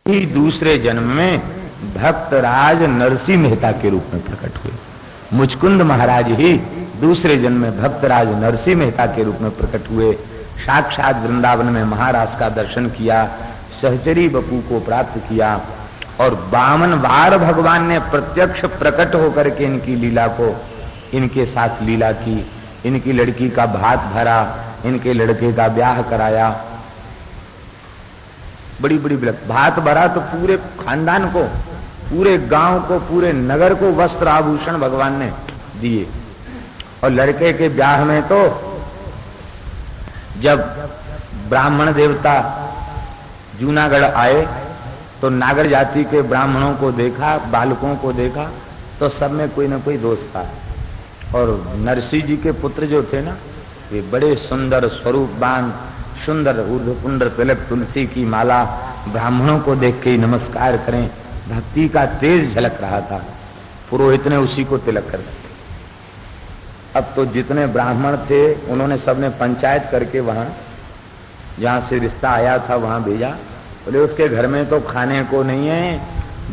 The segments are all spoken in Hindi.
ही दूसरे जन्म में भक्तराज नरसिंह मेहता के रूप में प्रकट हुए। मुचकुंद महाराज ही दूसरे जन्म में भक्तराज नरसिंह मेहता के रूप में प्रकट हुए। साक्षात वृंदावन में महाराज का दर्शन किया, सहचरी बपू को प्राप्त किया और 52 बार भगवान ने प्रत्यक्ष प्रकट होकर के इनकी लीला को, इनके साथ लीला की, इनकी लड़की का भात भरा, इनके लड़के का ब्याह कराया। बड़ी बड़ी भात भरा तो पूरे खानदान को, पूरे गांव को, पूरे नगर को वस्त्र आभूषण भगवान ने दिए। और लड़के के ब्याह में तो जब ब्राह्मण देवता जूनागढ़ आए तो नागर जाति के ब्राह्मणों को देखा, बालकों को देखा तो सब में कोई ना कोई दोष था। और नरसिंह जी के पुत्र जो थे ना, वे बड़े सुंदर स्वरूपवान, सुंदर ऊर्ध्वपुंड्र तिलक, तुलसी की माला, ब्राह्मणों को देख के नमस्कार करें, भक्ति का तेज झलक रहा था। पुरोहित ने उसी को तिलक कर दिया। अब तो जितने ब्राह्मण थे उन्होंने सबने पंचायत करके वहां जहां से रिश्ता आया था वहां भेजा। बोले उसके घर में तो खाने को नहीं है,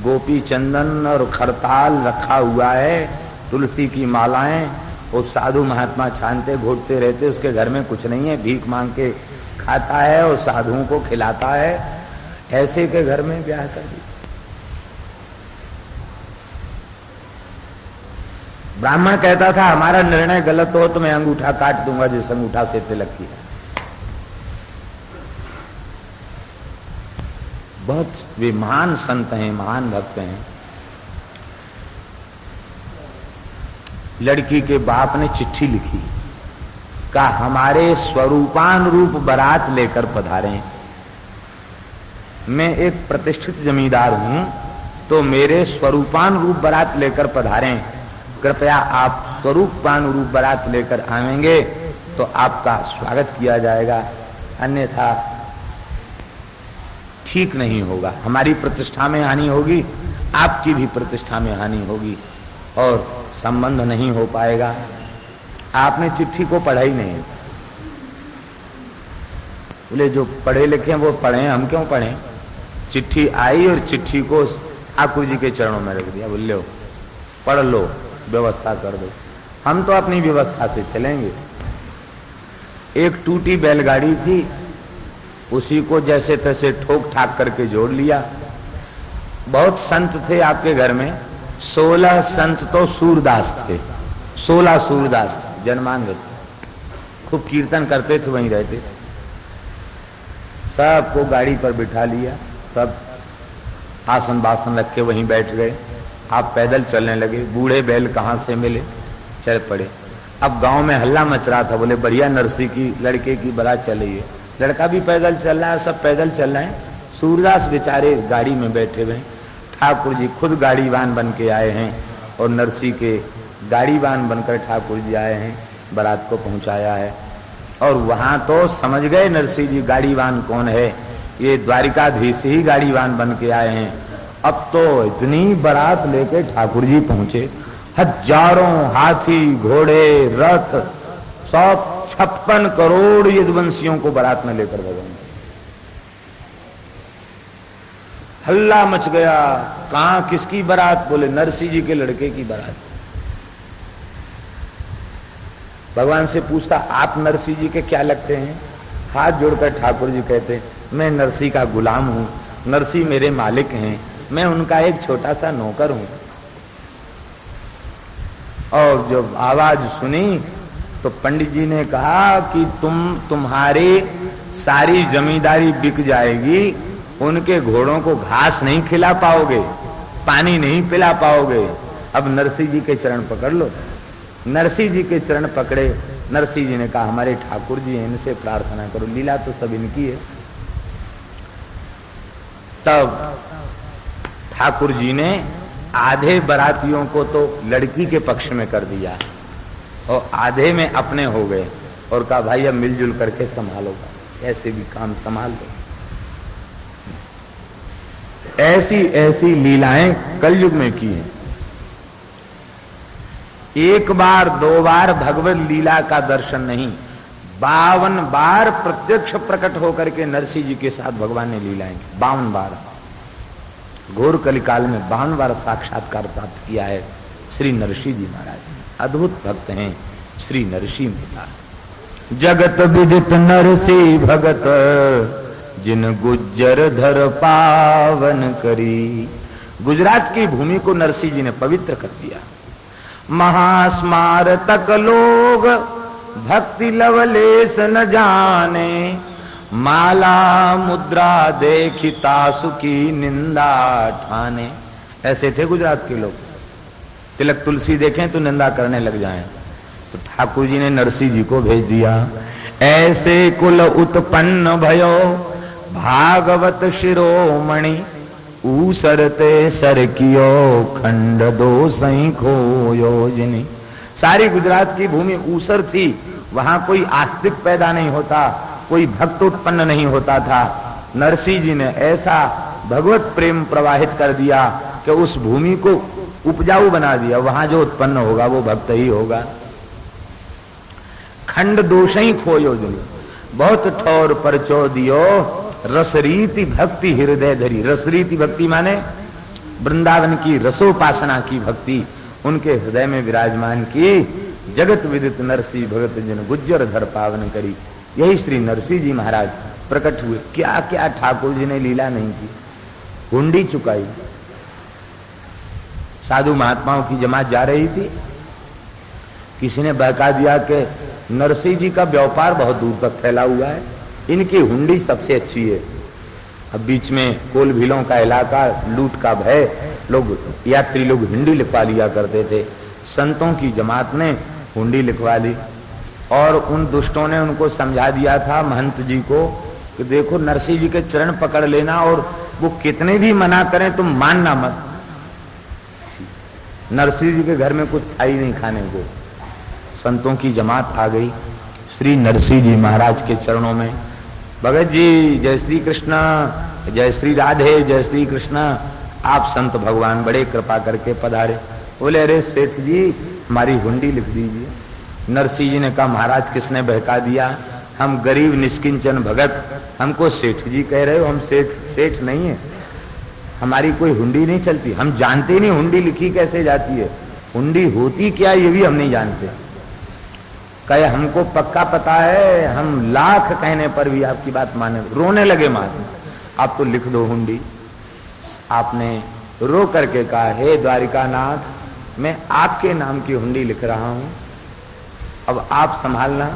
गोपी चंदन और खरताल रखा हुआ है, तुलसी की मालाएं, वो साधु महात्मा छानते घोटते रहते, उसके घर में कुछ नहीं है, भीख मांग के खाता है और साधुओं को खिलाता है। ऐसे के घर में ब्याह कर दिया। ब्राह्मण कहता था हमारा निर्णय गलत हो तो मैं अंगूठा काट दूंगा जिस अंगूठा से तिलक किया। बहुत वे महान संत हैं, महान भक्त हैं। लड़की के बाप ने चिट्ठी लिखी, कहा हमारे स्वरूपानुरूप बारात लेकर पधारें। मैं एक प्रतिष्ठित जमींदार हूं तो मेरे स्वरूपानुरूप बारात लेकर पधारें। कृपया आप स्वरूपानुरूप बारात लेकर आवेंगे तो आपका स्वागत किया जाएगा, अन्यथा ठीक नहीं होगा। हमारी प्रतिष्ठा में हानि होगी, आपकी भी प्रतिष्ठा में हानि होगी और संबंध नहीं हो पाएगा। आपने चिट्ठी को पढ़ा ही नहीं। बोले जो पढ़े लिखे वो पढ़े, हम क्यों पढ़े। चिट्ठी आई और चिट्ठी को ठाकुर जी के चरणों में रख दिया। बोले पढ़ लो, व्यवस्था कर दो, हम तो अपनी व्यवस्था से चलेंगे। एक टूटी बैलगाड़ी थी, उसी को जैसे तैसे ठोक ठाक करके जोड़ लिया। बहुत संत थे आपके घर में, 16 संत तो सूरदास थे, 16 सूरदास थे, जन्मांग थे, खूब कीर्तन करते थे, वहीं रहते थे। सबको गाड़ी पर बिठा लिया, सब आसन बासन रख के वहीं बैठ गए। आप पैदल चलने लगे। बूढ़े बैल कहां से मिले, चल पड़े। अब गांव में हल्ला मच रहा था, बोले बढ़िया नरसिंह की लड़के की बारात चल रही है। लड़का भी पैदल चल रहा है, सब पैदल चल रहे हैं, सूरदास बेचारे गाड़ी में बैठे हुए। ठाकुर जी खुद गाड़ीवान बन के आए हैं और नरसिंह के गाड़ीवान बनकर ठाकुर जी आए हैं, बारात को पहुंचाया है। और वहां तो समझ गए नरसिंह जी गाड़ीवान कौन है, ये द्वारिकाधीश ही गाड़ीवान बन के आए हैं। अब तो इतनी बारात लेके ठाकुर जी पहुंचे, हजारों हाथी घोड़े रथ, 156 करोड़ यदुवंशियों को बारात में लेकर भगवान। हल्ला मच गया, कहां किसकी बारात। बोले नरसिंह जी के लड़के की बारात। भगवान से पूछता आप नरसिंह जी के क्या लगते हैं। हाथ जोड़कर ठाकुर जी कहते मैं नरसिंह का गुलाम हूं, नरसिंह मेरे मालिक हैं, मैं उनका एक छोटा सा नौकर हूं। और जब आवाज सुनी तो पंडित जी ने कहा कि तुम्हारी सारी जमींदारी बिक जाएगी, उनके घोड़ों को घास नहीं खिला पाओगे, पानी नहीं पिला पाओगे। अब नरसिंह जी के चरण पकड़ लो। नरसिंह जी के चरण पकड़े। नरसिंह जी ने कहा हमारे ठाकुर जी हैं, इनसे प्रार्थना करो, लीला तो सब इनकी है। तब ठाकुर जी ने आधे बारातियों को तो लड़की के पक्ष में कर दिया और आधे में अपने हो गए और कहा भाई अब मिलजुल करके संभालो, ऐसे भी काम संभाल लो। ऐसी ऐसी लीलाएं कलयुग में की हैं। एक बार दो बार भगवत लीला का दर्शन नहीं, 52 बार प्रत्यक्ष प्रकट होकर के नरसिंह जी के साथ भगवान ने लीलाएं की। 52 बार घोर कलिकाल में 52 बार साक्षात्कार प्राप्त किया है श्री नरसिंह जी महाराज ने। अद्भुत भक्त हैं श्री नरसिंह मेहता। जगत विदित नरसिंह भगत, जिन गुज्जर धर पावन करी। गुजरात की भूमि को नरसिंह जी ने पवित्र कर दिया। महास्मार तक लोग भक्ति लवलेश न जाने, माला मुद्रा देखिता सुखी निंदा ठाने। ऐसे थे गुजरात के लोग, तिलक तुलसी देखें तो निंदा करने लग जाएं। तो ठाकुर जी ने नरसिंह जी को भेज दिया। ऐसे कुल उत्पन्न भयो भागवत शिरोमणि, ऊसरते सर कियो खंड दो सही खोयो जिनी। सारी गुजरात की भूमि ऊसर थी, वहां कोई आस्तिक पैदा नहीं होता, कोई भक्त उत्पन्न नहीं होता था। नरसिंह जी ने ऐसा भगवत प्रेम प्रवाहित कर दिया कि उस भूमि को उपजाऊ बना दिया। वहां जो उत्पन्न होगा वो भक्त ही होगा। खंड दोष ही खोयो जिनी, बहुत ठौर परचो दियो, रसरीति भक्ति हृदय धरी। रसरीति भक्ति माने वृंदावन की रसोपासना की भक्ति उनके हृदय में विराजमान की। जगत विदित नरसिंह भगत जिन गुज्जर धर पावन करी। यही श्री नरसिंह जी महाराज प्रकट हुए। क्या क्या ठाकुर जी ने लीला नहीं की। हुंडी चुकाई, साधु महात्माओं की जमात जा रही थी, किसी ने बहका दिया कि नरसिंह जी का व्यापार बहुत दूर तक फैला हुआ है, इनकी हुंडी सबसे अच्छी है। अब बीच में कोल भीलों का इलाका, लूट का भय, लोग यात्री लोग हुंडी लिखवा लिया करते थे। संतों की जमात ने हुंडी लिखवा ली और उन दुष्टों ने उनको समझा दिया था महंत जी को कि देखो नरसिंह जी के चरण पकड़ लेना और वो कितने भी मना करें तुम मानना मत। नरसिंह जी के घर में कुछ था ही नहीं खाने को। संतों की जमात आ गई श्री नरसिंह जी महाराज के चरणों में। भगत जी जय श्री कृष्ण, जय श्री राधे, जय श्री कृष्ण। आप संत भगवान बड़े कृपा करके पधारे। बोले अरे सेठ जी हमारी हुंडी लिख दीजिए। नरसिंह जी ने कहा महाराज किसने बहका दिया, हम गरीब निष्किंचन भगत, हमको सेठ जी कह रहे हो, हम सेठ नहीं है, हमारी कोई हुंडी नहीं चलती, हम जानते नहीं हुंडी लिखी कैसे जाती है, हुंडी होती क्या ये भी हम नहीं जानते। कहे हमको पक्का पता है, हम लाख कहने पर भी आपकी बात माने। रोने लगे महात्मा, आप तो लिख दो हुंडी। आपने रो करके कहा हे द्वारिकानाथ मैं आपके नाम की हुंडी लिख रहा हूं, अब आप संभालना।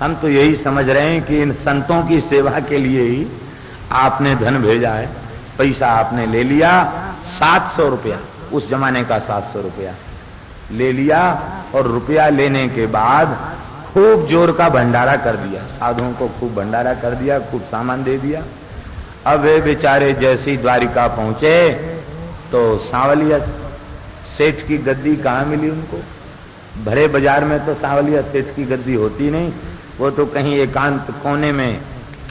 हम तो यही समझ रहे हैं कि इन संतों की सेवा के लिए ही आपने धन भेजा है। पैसा आपने ले लिया 700 रुपया, उस जमाने का 700 रुपया ले लिया और रुपया लेने के बाद खूब जोर का भंडारा कर दिया। साधुओं को खूब भंडारा कर दिया, खूब सामान दे दिया। अब वे बेचारे जैसी द्वारिका पहुंचे तो सांवलिया सेठ की गद्दी कहाँ मिली उनको। भरे बाजार में तो सांवलिया सेठ की गद्दी होती नहीं, वो तो कहीं एकांत कोने में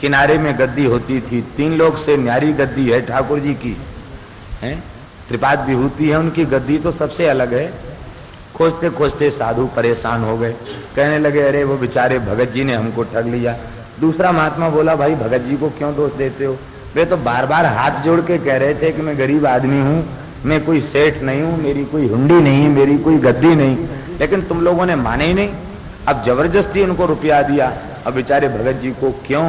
किनारे में गद्दी होती थी। 3 लोग से न्यारी गद्दी है ठाकुर जी की, है त्रिपाद विभूति है उनकी गद्दी तो सबसे अलग है। खोजते खोजते साधु परेशान हो गए, कहने लगे अरे वो बेचारे भगत जी ने हमको ठग लिया। दूसरा महात्मा बोला भाई भगत जी को क्यों दोष देते हो, वे तो बार बार हाथ जोड़ के कह रहे थे कि मैं गरीब आदमी हूँ, मैं कोई सेठ नहीं हूँ, मेरी कोई हुंडी नहीं, मेरी कोई गद्दी नहीं, लेकिन तुम लोगों ने माने ही नहीं। अब जबरदस्ती उनको रुपया दिया, अब बेचारे भगत जी को क्यों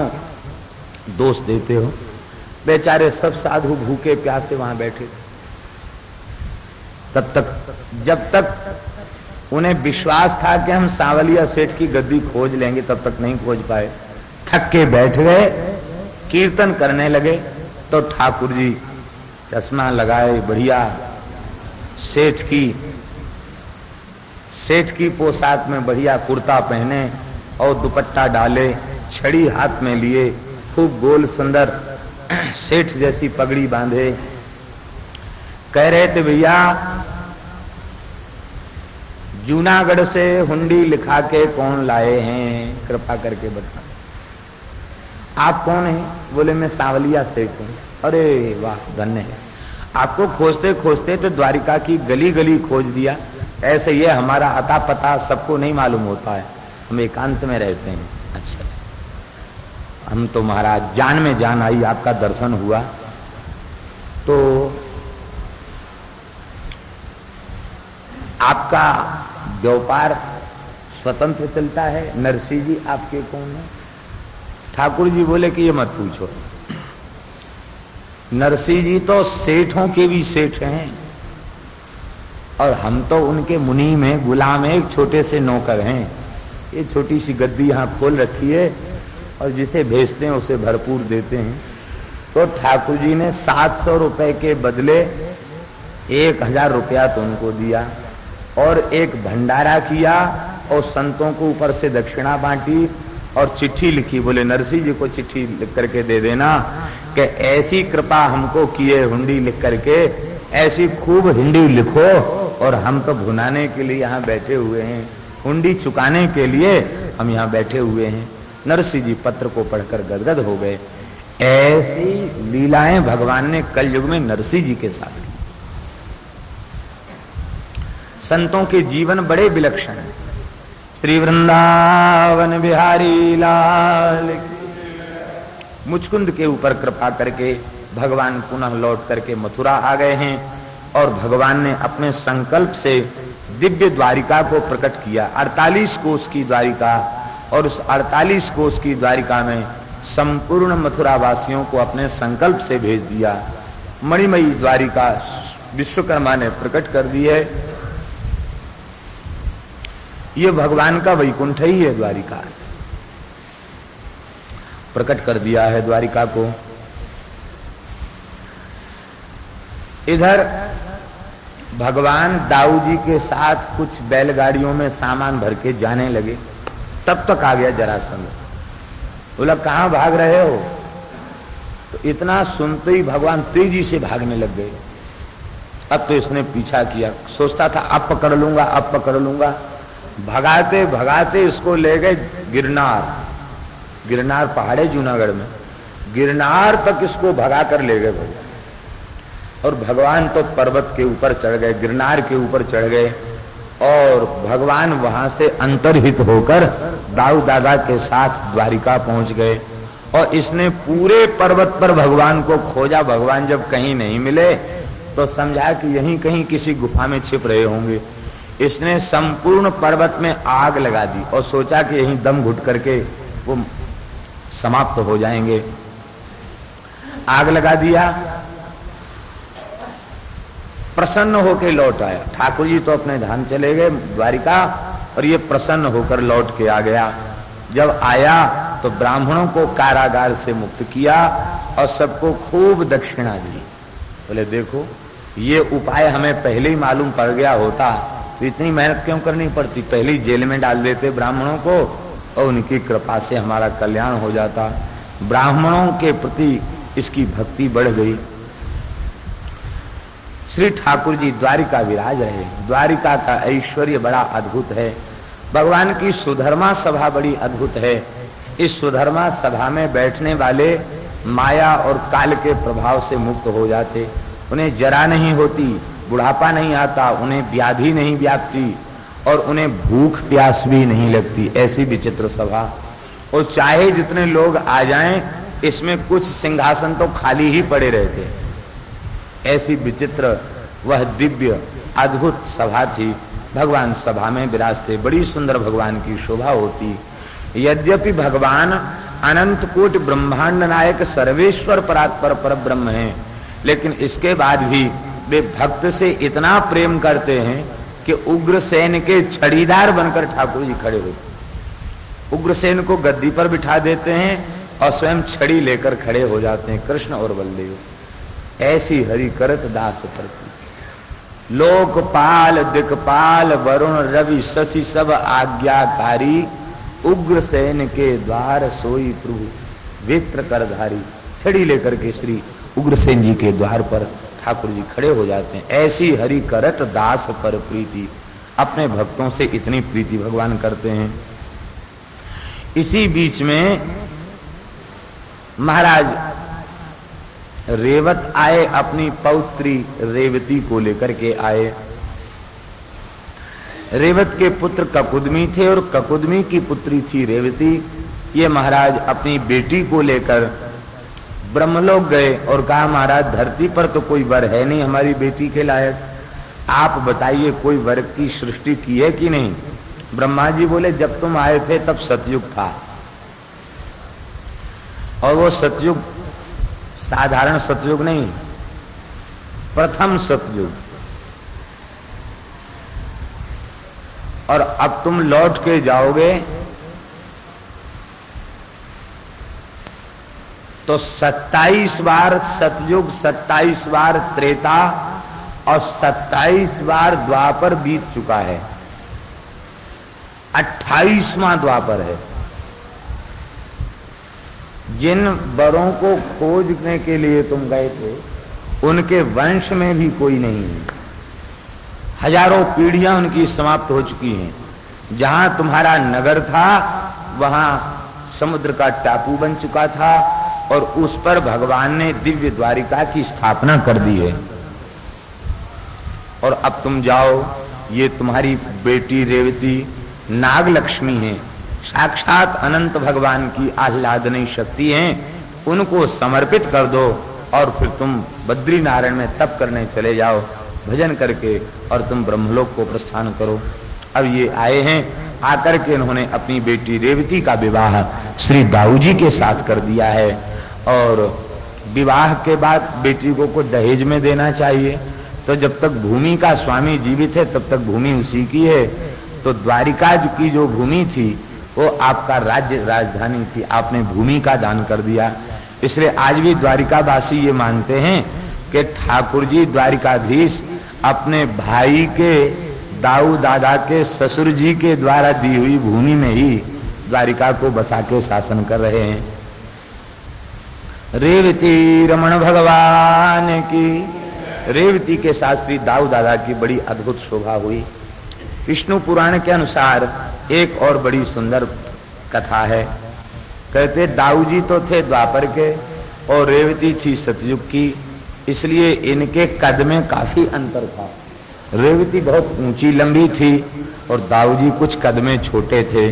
दोष देते हो। बेचारे सब साधु भूखे प्यासे वहां बैठे। तब तक जब तक उन्हें विश्वास था कि हम सांवलिया सेठ की गद्दी खोज लेंगे तब तक नहीं खोज पाए। थक के बैठ गए, कीर्तन करने लगे तो ठाकुर जी चश्मा लगाए बढ़िया, सेठ की पोशाक में बढ़िया कुर्ता पहने और दुपट्टा डाले, छड़ी हाथ में लिए, खूब गोल सुंदर सेठ जैसी पगड़ी बांधे। कह रहे थे भैया जूनागढ़ से हुंडी लिखा के कौन लाए हैं, कृपा करके बता। आप कौन हैं? बोले मैं सांवलिया सेठ हूं। अरे वाह धन्य है, आपको खोजते खोजते तो द्वारिका की गली गली खोज दिया। ऐसे ये हमारा अता पता सबको नहीं मालूम होता है, हम एकांत में रहते हैं। अच्छा हम तो महाराज जान में जान आई, आपका दर्शन हुआ तो आपका व्यापार स्वतंत्र चलता है, नरसिंह जी आपके कौन है? ठाकुर जी बोले कि ये मत पूछो, नरसिंह जी तो सेठों के भी सेठ हैं और हम तो उनके मुनि में गुलाम हैं, एक छोटे से नौकर हैं। ये छोटी सी गद्दी यहाँ खोल रखी है और जिसे भेजते हैं उसे भरपूर देते हैं। तो ठाकुर जी ने 700 रुपए के बदले 1000 रुपया तो उनको दिया और एक भंडारा किया और संतों को ऊपर से दक्षिणा बांटी और चिट्ठी लिखी। बोले नरसिंह जी को चिट्ठी लिख करके दे देना कि ऐसी कृपा हमको किए, हुंडी लिख करके ऐसी खूब हुंडी लिखो और हम तो भुनाने के लिए यहाँ बैठे हुए हैं, हुंडी चुकाने के लिए हम यहाँ बैठे हुए हैं। नरसिंह जी पत्र को पढ़कर गदगद हो गए। ऐसी लीलाएं भगवान ने कल युग में नरसिंह जी के साथ की। संतों के जीवन बड़े विलक्षण हैं। श्री वृंदावन बिहारी लाल, मुचकुंद के ऊपर कृपा करके भगवान पुनः लौट करके मथुरा आ गए हैं और भगवान ने अपने संकल्प से दिव्य द्वारिका को प्रकट किया। 48 कोस की द्वारिका, और उस 48 कोस की द्वारिका में संपूर्ण मथुरा वासियों को अपने संकल्प से भेज दिया। मणिमयी द्वारिका विश्वकर्मा ने प्रकट कर दी है। ये भगवान का वैकुंठ ही है, द्वारिका प्रकट कर दिया है द्वारिका को। इधर भगवान दाऊ जी के साथ कुछ बैलगाड़ियों में सामान भर के जाने लगे, तब तक आ गया जरासंध। बोला कहां भाग रहे हो? तो इतना सुनते ही भगवान तेजी से भागने लग गए। अब तो इसने पीछा किया, सोचता था अब पकड़ लूंगा, अब पकड़ लूंगा। भगाते भगाते इसको ले गए गिरनार। गिरनार पहाड़ है जूनागढ़ में, गिरनार तक इसको भगा कर ले गए भगवान। और भगवान तो पर्वत के ऊपर चढ़ गए, गिरनार के ऊपर चढ़ गए और भगवान वहां से अंतर्हित होकर दाऊ दादा के साथ द्वारिका पहुंच गए। और इसने पूरे पर्वत पर भगवान को खोजा। भगवान जब कहीं नहीं मिले तो समझा कि यहीं कहीं किसी गुफा में छिप रहे होंगे। इसने संपूर्ण पर्वत में आग लगा दी और सोचा कि यहीं दम घुट करके वो समाप्त हो जाएंगे। आग लगा दिया, प्रसन्न होकर लौट आया। ठाकुर जी तो अपने धाम चले गए द्वारिका और ये प्रसन्न होकर लौट के आ गया। जब आया तो ब्राह्मणों को कारागार से मुक्त किया और सबको खूब दक्षिणा दी। बोले देखो ये उपाय हमें पहले ही मालूम पड़ गया होता तो इतनी मेहनत क्यों करनी पड़ती, पहले ही जेल में डाल देते ब्राह्मणों को और उनकी कृपा से हमारा कल्याण हो जाता। ब्राह्मणों के प्रति इसकी भक्ति बढ़ गई। श्री ठाकुर जी द्वारिका विराज रहे। द्वारिका का ऐश्वर्य बड़ा अद्भुत है। भगवान की सुधर्मा सभा बड़ी अद्भुत है। इस सुधर्मा सभा में बैठने वाले माया और काल के प्रभाव से मुक्त हो जाते। उन्हें जरा नहीं होती, बुढ़ापा नहीं आता, उन्हें व्याधि नहीं व्यापती और उन्हें भूख प्यास भी नहीं लगती। ऐसी विचित्र सभा। और चाहे जितने लोग आ जाएं, इसमें कुछ सिंहासन तो खाली ही पड़े रहते। ऐसी विचित्र वह दिव्य अद्भुत सभा थी। भगवान सभा में विराजते। बड़ी सुंदर भगवान की शोभा होती। यद्यपि भगवान अनंत कोटि ब्रह्मांड नायक सर्वेश्वर परात्पर पर ब्रह्म हैं, लेकिन इसके बाद भी वे भक्त से इतना प्रेम करते हैं कि उग्रसेन के छड़ीदार बनकर ठाकुर जी खड़े होते। उग्रसेन को गद्दी पर बिठा देते हैं और स्वयं छड़ी लेकर खड़े हो जाते हैं, कृष्ण और बलदेव। ऐसी हरि करत दास प्रति। लोकपाल दिक्पाल वरुण रवि शशि सब आज्ञाकारी, उग्रसेन के द्वार सोई प्रभु वित्र करधारी। छड़ी लेकर के श्री उग्रसेन जी के द्वार पर ठाकुर जी खड़े हो जाते हैं। ऐसी हरि करत दास पर प्रीति। अपने भक्तों से इतनी प्रीति भगवान करते हैं। इसी बीच में महाराज रेवत आए, अपनी पौत्री रेवती को लेकर के आए। रेवत के पुत्र ककुदमी थे और ककुदमी की पुत्री थी रेवती। ये महाराज अपनी बेटी को लेकर ब्रह्मलोक गए और कहा महाराज धरती पर तो कोई वर है नहीं हमारी बेटी के लायक, आप बताइए कोई वर की सृष्टि की है कि नहीं? ब्रह्मा जी बोले जब तुम आए थे तब सतयुग था, और वो सतयुग साधारण सतयुग नहीं, प्रथम सतयुग। और अब तुम लौट के जाओगे तो 27 बार सतयुग, 27 बार त्रेता और 27 बार द्वापर बीत चुका है। 28वां द्वापर है। जिन वरों को खोजने के लिए तुम गए थे उनके वंश में भी कोई नहीं है। हजारों पीढ़ियां उनकी समाप्त हो चुकी हैं। जहां तुम्हारा नगर था वहां समुद्र का टापू बन चुका था और उस पर भगवान ने दिव्य द्वारिका की स्थापना कर दी है। और अब तुम जाओ, ये तुम्हारी बेटी रेवती नाग लक्ष्मी है, साक्षात अनंत भगवान की आह्लादनी शक्ति है, उनको समर्पित कर दो और फिर तुम बद्री नारायण में तप करने चले जाओ भजन करके, और तुम ब्रह्मलोक को प्रस्थान करो। अब ये आए हैं, आकर के इन्होंने अपनी बेटी रेवती का विवाह श्री दाऊ जी के साथ कर दिया है। और विवाह के बाद बेटी को दहेज में देना चाहिए, तो जब तक भूमि का स्वामी जीवित है तब तक भूमि उसी की है। तो द्वारिका की जो भूमि थी वो आपका राज्य राजधानी थी, आपने भूमि का दान कर दिया। इसलिए आज भी द्वारिकावासी ये मानते हैं कि ठाकुर जी द्वारिकाधीश अपने भाई के दाऊ दादा के ससुर जी के द्वारा दी हुई भूमि में ही द्वारिका को बसा के शासन कर रहे हैं। रेवती रमण भगवान की। रेवती के साथ श्री दाऊ दादा की बड़ी अद्भुत शोभा हुई। विष्णु पुराण के अनुसार एक और बड़ी सुंदर कथा है। कहते दाऊ जी तो थे द्वापर के और रेवती थी सतयुग की, इसलिए इनके कद में काफी अंतर था। रेवती बहुत ऊंची लंबी थी और दाऊ जी कुछ कद में छोटे थे।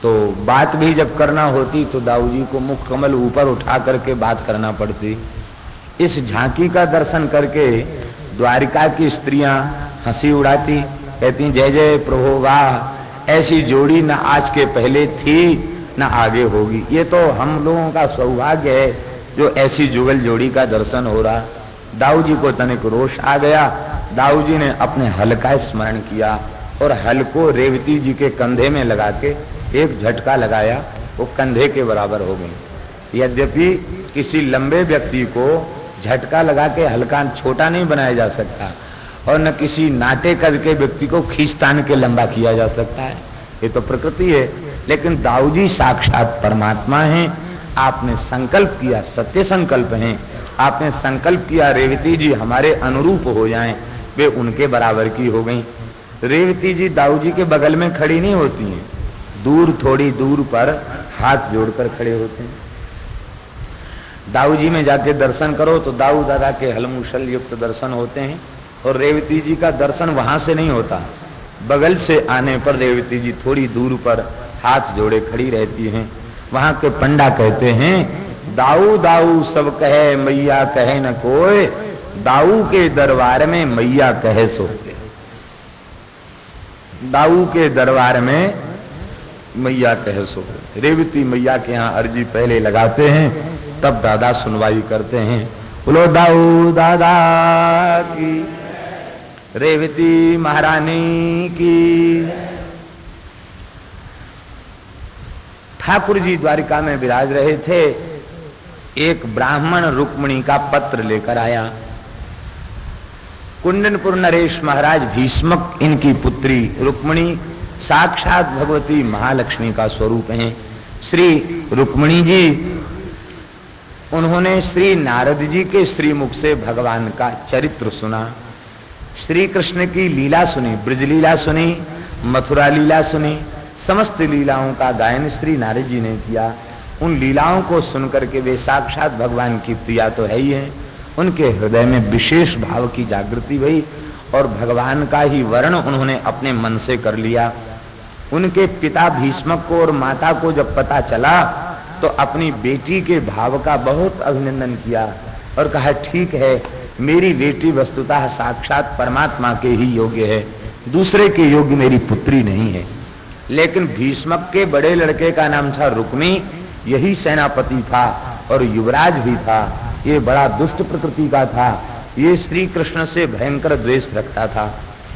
तो बात भी जब करना होती तो दाऊ जी को मुख कमल ऊपर उठा करके बात करना पड़ती। इस झांकी का दर्शन करके द्वारिका की स्त्रियां हंसी उड़ाती, कहती जय जय प्रभु, वाह, ऐसी जोड़ी न आज के पहले थी न आगे होगी। ये तो हम लोगों का सौभाग्य है जो ऐसी जुगल जोड़ी का दर्शन हो रहा। दाऊ जी को तनिक रोष आ गया। दाऊ जी ने अपने हल का स्मरण किया और हल को रेवती जी के कंधे में लगा के एक झटका लगाया, वो कंधे के बराबर हो गई। यद्यपि किसी लंबे व्यक्ति को झटका लगा के हल्का छोटा नहीं बनाया जा सकता और न किसी नाटे कद के व्यक्ति को खींचतान के लंबा किया जा सकता है, ये तो प्रकृति है। लेकिन दाऊ जी साक्षात परमात्मा हैं। आपने संकल्प किया, सत्य संकल्प हैं, आपने संकल्प किया रेवती जी हमारे अनुरूप हो जाएं, वे उनके बराबर की हो गई। रेवती जी दाऊ जी के बगल में खड़ी नहीं होती हैं, दूर थोड़ी दूर पर हाथ जोड़कर खड़े होते हैं। दाऊ जी में जाके दर्शन करो तो दाऊ दादा के हलमुशल युक्त दर्शन होते हैं और रेवती जी का दर्शन वहां से नहीं होता। बगल से आने पर रेवती जी थोड़ी दूर पर हाथ जोड़े खड़ी रहती हैं। वहां के पंडा कहते हैं दाऊ दाऊ सब कहे मैया कहे न कोई, दाऊ के दरबार में मैया कहे सो। दाऊ के दरबार में मैया कहे सो। रेवती मैया के यहाँ अर्जी पहले लगाते हैं, तब दादा सुनवाई करते हैं। बोलो दाऊ दादा की, रेवती महारानी की। ठाकुर जी द्वारिका में विराज रहे थे। एक ब्राह्मण रुक्मिणी का पत्र लेकर आया। कुंडनपुर नरेश महाराज भीष्मक इनकी पुत्री रुक्मिणी साक्षात भगवती महालक्ष्मी का स्वरूप हैं। श्री रुक्मिणी जी, उन्होंने श्री नारद जी के श्रीमुख से भगवान का चरित्र सुना, श्री कृष्ण की लीला सुनी, ब्रज लीला सुनी, मथुरा लीला सुनी, समस्त लीलाओं का गायन श्री नारद जी ने किया। उन लीलाओं को सुनकर के वे साक्षात भगवान की प्रिया तो है ही है, उनके हृदय में विशेष भाव की जागृति हुई और भगवान का ही वर्ण उन्होंने अपने मन से कर लिया। उनके पिता भीष्मक को और माता को जब पता चला तो अपनी बेटी के भाव का बहुत अभिनंदन किया और कहा ठीक है, मेरी बेटी वस्तुतः साक्षात परमात्मा के ही योग्य है, दूसरे के योग्य मेरी पुत्री नहीं है। लेकिन भीष्मक के बड़े लड़के का नाम था रुक्मी, यही सेनापति था और युवराज भी था। ये बड़ा दुष्ट प्रकृति का था, ये श्री कृष्ण से भयंकर द्वेष रखता था।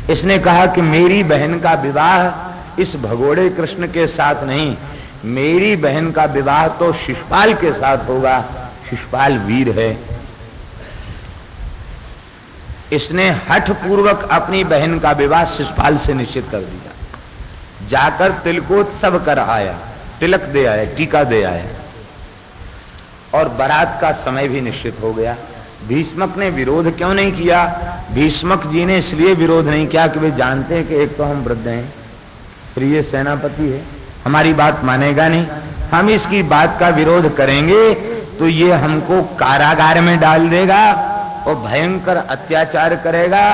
इसने कहा कि मेरी बहन का विवाह इस भगोड़े कृष्ण के साथ नहीं, मेरी बहन का विवाह तो शिशुपाल के साथ होगा, शिशुपाल वीर है। इसने हठ पूर्वक अपनी बहन का विवाह शिशुपाल से निश्चित कर दिया। जाकर तिलकोत्सव कर आया, तिलक दे आया, टीका दे आया और बारात का समय भी निश्चित हो गया। भीष्मक ने विरोध क्यों नहीं किया? भीष्मक जी ने इसलिए विरोध नहीं किया कि वे जानते हैं कि एक तो हम वृद्ध हैं, फिर ये सेनापति है, हमारी बात मानेगा नहीं। हम इसकी बात का विरोध करेंगे तो ये हमको कारागार में डाल देगा और भयंकर अत्याचार करेगा,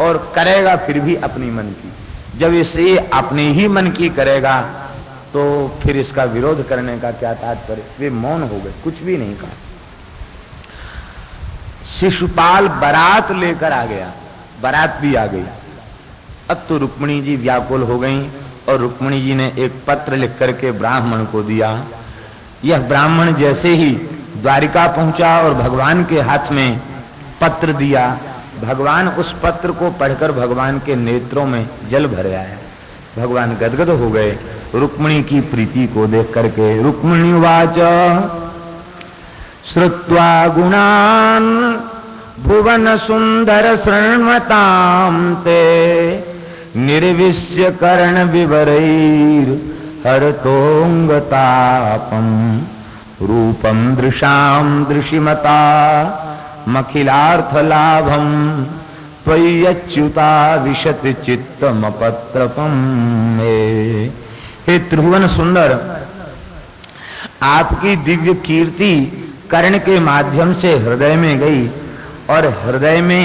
और करेगा फिर भी अपनी मन की। जब इसे अपने ही मन की करेगा तो फिर इसका विरोध करने का क्या तात्पर्य? वे मौन हो गए, कुछ भी नहीं कहा। शिशुपाल बारात लेकर आ गया, बारात भी आ गई। अब तो रुक्मिणी जी व्याकुल हो गईं और रुक्मिणी जी ने एक पत्र लिख करके ब्राह्मण को दिया। यह ब्राह्मण जैसे ही द्वारिका पहुंचा और भगवान के हाथ में पत्र दिया, भगवान उस पत्र को पढ़कर भगवान के नेत्रों में जल भर आया। भगवान गदगद हो गए रुक्मिणी की प्रीति को देख करके। रुक्मिणी वाच श्रुत्वा गुणान भुवन सुंदर शृण्वतां ते निर्विश्य कर्ण विवरैर हरतोंगतापम रूपम दृशाम दृशिमता मखिलार्थ लाभम त्वय्यच्युता विशत चित्तमपत्रपम मे। हे त्रिभुवन सुंदर, आपकी दिव्य कीर्ति कर्ण के माध्यम से हृदय में गई और हृदय में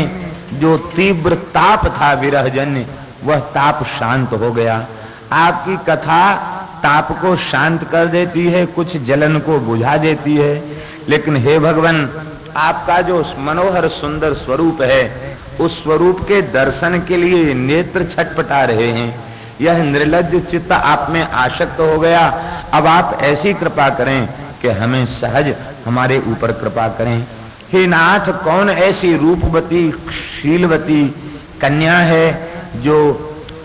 जो तीव्र ताप था विरहजन्य, वह ताप शांत हो गया। आपकी कथा ताप को शांत कर देती है, कुछ जलन को बुझा देती है। लेकिन हे भगवान, आपका जो मनोहर सुंदर स्वरूप है, उस स्वरूप के दर्शन के लिए नेत्र छटपटा रहे हैं। यह निर्लज्ज चित्त आप में आसक्त हो गया। अब आप ऐसी कृपा करें कि हमें सहज हमारे ऊपर कृपा करें। हे नाथ, कौन ऐसी रूपवती शीलवती कन्या है जो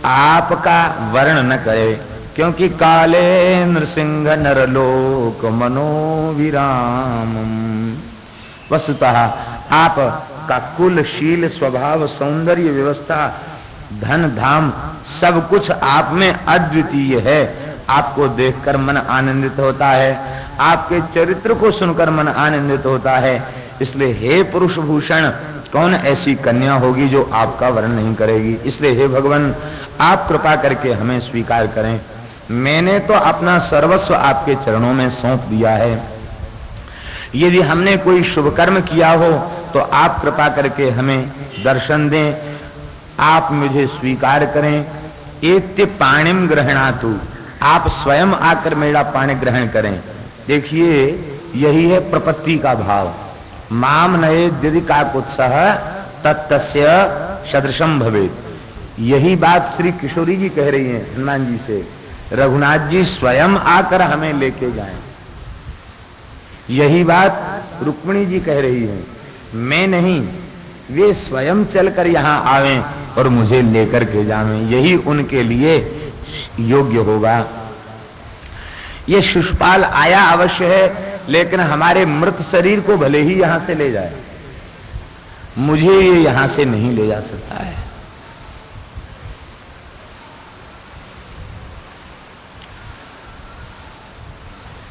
आपका वर्ण न करे? क्योंकि काले नृसिंह नरलोक मनोविराम। वस्तुतः आप का कुल शील स्वभाव सौंदर्य व्यवस्था धन धाम सब कुछ आप में अद्वितीय है। आपको देखकर मन आनंदित होता है, आपके चरित्र को सुनकर मन आनंदित होता है। इसलिए हे पुरुष भूषण, कौन ऐसी कन्या होगी जो आपका वर्ण नहीं करेगी? इसलिए हे भगवान, आप कृपा करके हमें स्वीकार करें। मैंने तो अपना सर्वस्व आपके चरणों में सौंप दिया है। यदि हमने कोई शुभ कर्म किया हो तो आप कृपा करके हमें दर्शन दें, आप मुझे स्वीकार करें। एत्य पाणिम ग्रहणातु, आप स्वयं आकर मेरा पाणी ग्रहण करें। देखिए, यही है प्रपत्ति का भाव। माम नयेद् यदि काकुत्सः तत्तस्य सदृशम भवेत्। यही बात श्री किशोरी जी कह रही हैं हनुमान जी से। रघुनाथ जी स्वयं आकर हमें लेके जाएं। यही बात रुक्मिणी जी कह रही है, मैं नहीं, वे स्वयं चलकर यहां आवें और मुझे लेकर के जावें। यही उनके लिए योग्य होगा। ये शिशुपाल आया अवश्य है, लेकिन हमारे मृत शरीर को भले ही यहां से ले जाए, मुझे ये यहां से नहीं ले जा सकता है।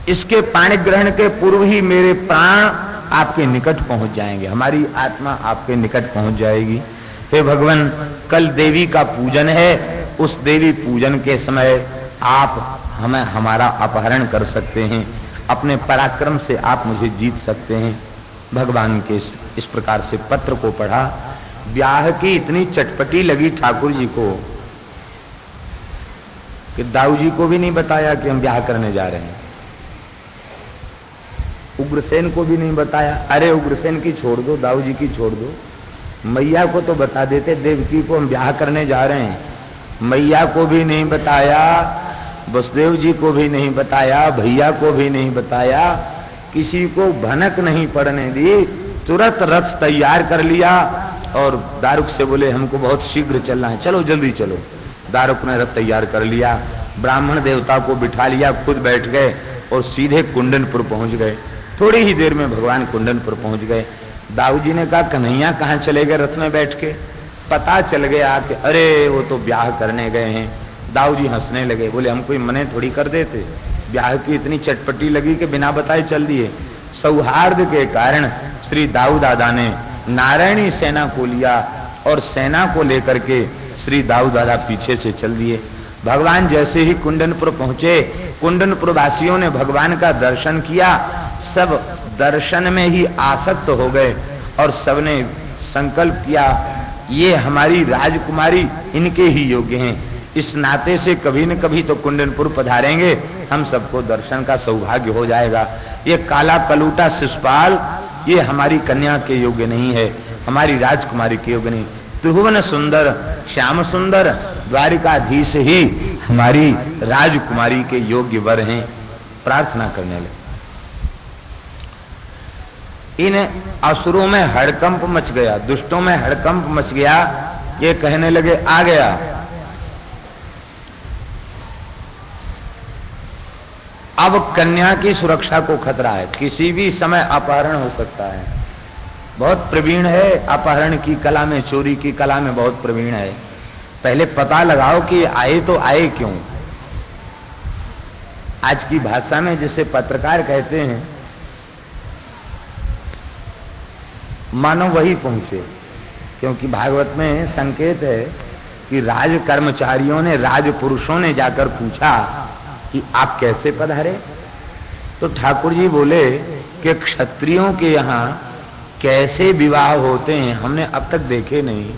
इसके पाणी ग्रहण के पूर्व ही मेरे प्राण आपके निकट पहुंच जाएंगे, हमारी आत्मा आपके निकट पहुंच जाएगी। हे भगवान, कल देवी का पूजन है, उस देवी पूजन के समय आप हमें हमारा अपहरण कर सकते हैं, अपने पराक्रम से आप मुझे जीत सकते हैं। भगवान के इस प्रकार से पत्र को पढ़ा। ब्याह की इतनी चटपटी लगी ठाकुर जी को कि दाऊ जी को भी नहीं बताया कि हम ब्याह करने जा रहे हैं, उग्रसेन को भी नहीं बताया। अरे उग्रसेन की छोड़ दो, दाऊ जी की छोड़ दो, मैया को तो बता देते, देवकी को हम ब्याह करने जा रहे हैं, मैया को भी नहीं बताया, वसुदेव जी को भी नहीं बताया, भैया को भी नहीं बताया, किसी को भनक नहीं पड़ने दी, तुरंत रथ तैयार कर लिया और दारुक से बोले हमको बहुत शीघ्र चलना है, चलो जल्दी चलो। दारुक ने रथ तैयार कर लिया, ब्राह्मण देवता को बिठा लिया, खुद बैठ गए और सीधे कुंडनपुर पहुंच गए। थोड़ी ही देर में भगवान कुंडनपुर पहुंच गए। दाऊ जी ने कहा कन्हैया कहाँ चले गए रथ में बैठ के? पता चल गया कि अरे वो तो ब्याह करने गए हैं। दाऊ जी हंसने लगे, बोले हम कोई मने थोड़ी कर देते, ब्याह की इतनी चटपटी लगी कि बिना बताए चल दिए। सौहार्द के कारण श्री दाऊ दादा ने नारायणी सेना को लिया और सेना को लेकर के श्री दाऊ दादा पीछे से चल दिए। भगवान जैसे ही कुंडनपुर पहुंचे, कुंडनपुर वासियों ने भगवान का दर्शन किया, सब दर्शन में ही आसक्त हो गए और सबने संकल्प किया ये हमारी राजकुमारी इनके ही योग्य हैं, इस नाते से कभी न कभी तो कुंडनपुर पधारेंगे, हम सबको दर्शन का सौभाग्य हो जाएगा। ये काला कलूटा शिशुपाल ये हमारी कन्या के योग्य नहीं है, हमारी राजकुमारी के योग्य नहीं। त्रिभुवन सुंदर श्याम सुंदर द्वारिकाधीश ही हमारी राजकुमारी के योग्य वर हैं। प्रार्थना करने लगे। इन असुरों में हड़कंप मच गया, दुष्टों में हड़कंप मच गया। ये कहने लगे आ गया। अब कन्या की सुरक्षा को खतरा है, किसी भी समय अपहरण हो सकता है। बहुत प्रवीण है अपहरण की कला में, चोरी की कला में बहुत प्रवीण है। पहले पता लगाओ कि आए तो आए क्यों। आज की भाषा में जिसे पत्रकार कहते हैं, मानो वही पहुंचे, क्योंकि भागवत में संकेत है कि राज कर्मचारियों ने, राजपुरुषों ने जाकर पूछा कि आप कैसे पधारे? तो ठाकुर जी बोले कि क्षत्रियों के यहाँ कैसे विवाह होते हैं हमने अब तक देखे नहीं,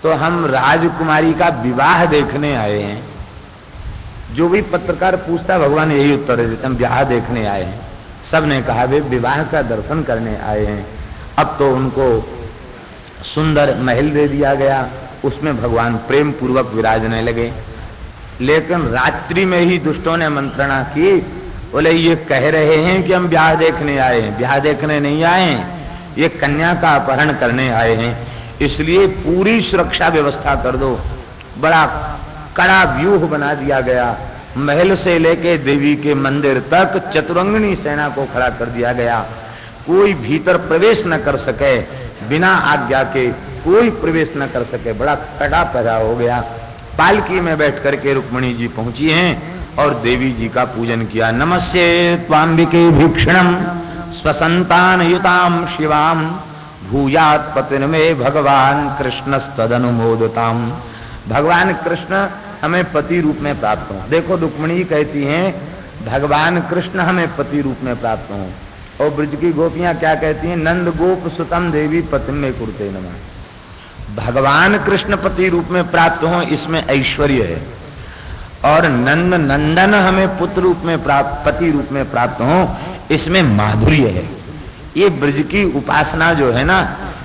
तो हम राजकुमारी का विवाह देखने आए हैं। जो भी पत्रकार पूछता भगवान यही उत्तर देते, हम विवाह देखने आए हैं। सब ने कहा वे विवाह का दर्शन करने आए हैं। अब तो उनको सुंदर महल दे दिया गया, उसमें भगवान प्रेम पूर्वक विराजने लगे। लेकिन रात्रि में ही दुष्टों ने मंत्रणा की, बोले ये कह रहे हैं कि हम ब्याह देखने आए हैं, ब्याह देखने नहीं आए हैं, ये कन्या का अपहरण करने आए हैं, इसलिए पूरी सुरक्षा व्यवस्था कर दो। बड़ा कड़ा व्यूह बना दिया गया, महल से लेके देवी के मंदिर तक चतुरंगिनी सेना को खड़ा कर दिया गया। कोई भीतर प्रवेश न कर सके, बिना आज्ञा के कोई प्रवेश न कर सके, बड़ा कड़ा पैदा हो गया। पालकी में बैठ करके रुक्मिणी जी पहुंची हैं और देवी जी का पूजन किया। नमस्ते त्वाम्बिके भीक्षणम स्वसंतान युताम शिवाम भूयात पतिन में भगवान कृष्णस्तदनुमोदताम। भगवान कृष्ण हमें पति रूप में प्राप्त हो। देखो रुक्मिणी कहती हैं भगवान कृष्ण हमें पति रूप में प्राप्त हो, और ब्रज की गोपियां क्या कहती हैं? नंद गोप सुतम देवी पति में कुरुते नमः। भगवान कृष्ण पति रूप में प्राप्त हो, इसमें ऐश्वर्य है, और नंद नंदन हमें पुत्र रूप में प्राप्त, पति रूप में प्राप्त हो, इसमें माधुर्य है। ये ब्रज की उपासना जो है ना,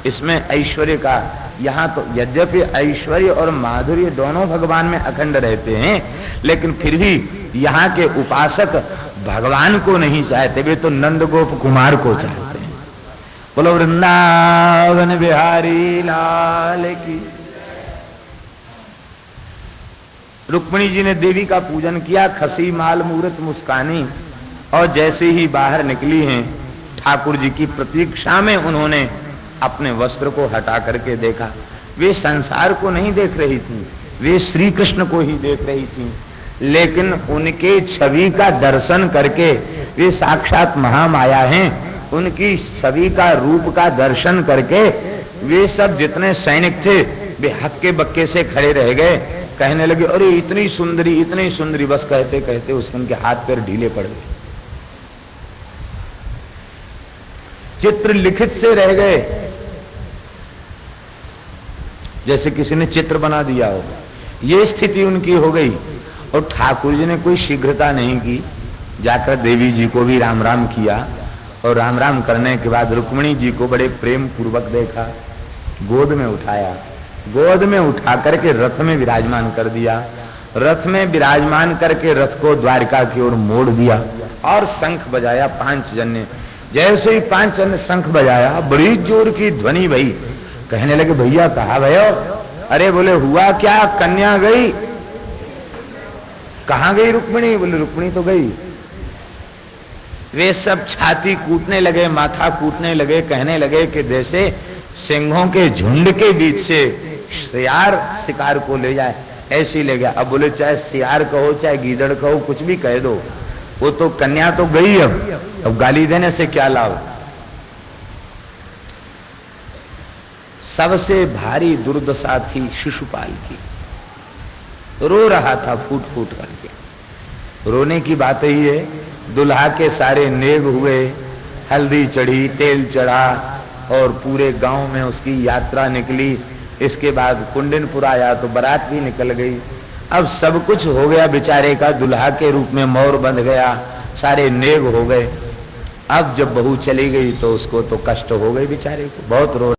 इसमें ऐश्वर्य का, यहाँ तो यद्यपि ऐश्वर्य और माधुर्य दोनों भगवान में अखंड रहते हैं, लेकिन फिर भी यहाँ के उपासक भगवान को नहीं चाहते, वे तो नंद गोप कुमार को चाहते हैं। बोलो वृंदावन बिहारी लाल की। रुक्मिणी जी ने देवी का पूजन किया, खसी माल मूरत मुस्कानी, और जैसे ही बाहर निकली हैं ठाकुर जी की प्रतीक्षा में उन्होंने अपने वस्त्र को हटा करके देखा। वे संसार को नहीं देख रही थी, वे श्री कृष्ण को ही देख रही थी, लेकिन उनके छवि का दर्शन करके, वे साक्षात महामाया हैं, उनकी छवि का रूप का दर्शन करके वे सब जितने सैनिक थे वे हक्के बक्के से खड़े रह गए। कहने लगे अरे इतनी सुंदरी, बस कहते कहते उसके हाथ पैर ढीले पड़ गए, चित्र लिखित से रह गए, जैसे किसी ने चित्र बना दिया हो। ये स्थिति उनकी हो गई। और ठाकुर जी ने कोई शीघ्रता नहीं की, जाकर देवी जी को भी राम राम किया, और राम राम करने के बाद रुक्मिणी जी को बड़े प्रेम पूर्वक देखा गोद में उठाया, गोद में उठा करके रथ में विराजमान कर दिया। रथ में विराजमान करके रथ को द्वारका की ओर मोड़ दिया और शंख बजाया 5 जन ने। जैसे ही 5 जन ने शंख बजाया, बड़ी जोर की ध्वनि भई। कहने लगे भैया कहाँ भयो? अरे बोले हुआ क्या, कन्या गई। कहाँ गई रुक्मिणी? बोले रुक्मिणी तो गई। वे सब छाती कूटने लगे, माथा कूटने लगे, कहने लगे कि जैसे सिंहों के झुंड के बीच से सियार शिकार को ले जाए ऐसी ले गया। अब बोले चाहे सियार कहो चाहे गीदड़ कहो, कुछ भी कह दो, वो तो कन्या तो गई। अब गाली देने से क्या लाभ। सबसे भारी दुर्दशा थी शिशुपाल की। रो रहा था फूट फूट करके। रोने की बात ही है, दुल्हा के सारे नेग हुए, हल्दी चढ़ी, तेल चढ़ा और पूरे गांव में उसकी यात्रा निकली। इसके बाद कुंडनपुर आया तो बारात भी निकल गई। अब सब कुछ हो गया, बेचारे का दुल्हा के रूप में मोर बंध गया, सारे नेग हो गए। अब जब बहू चली गई तो उसको तो कष्ट हो गई, बेचारे को बहुत रो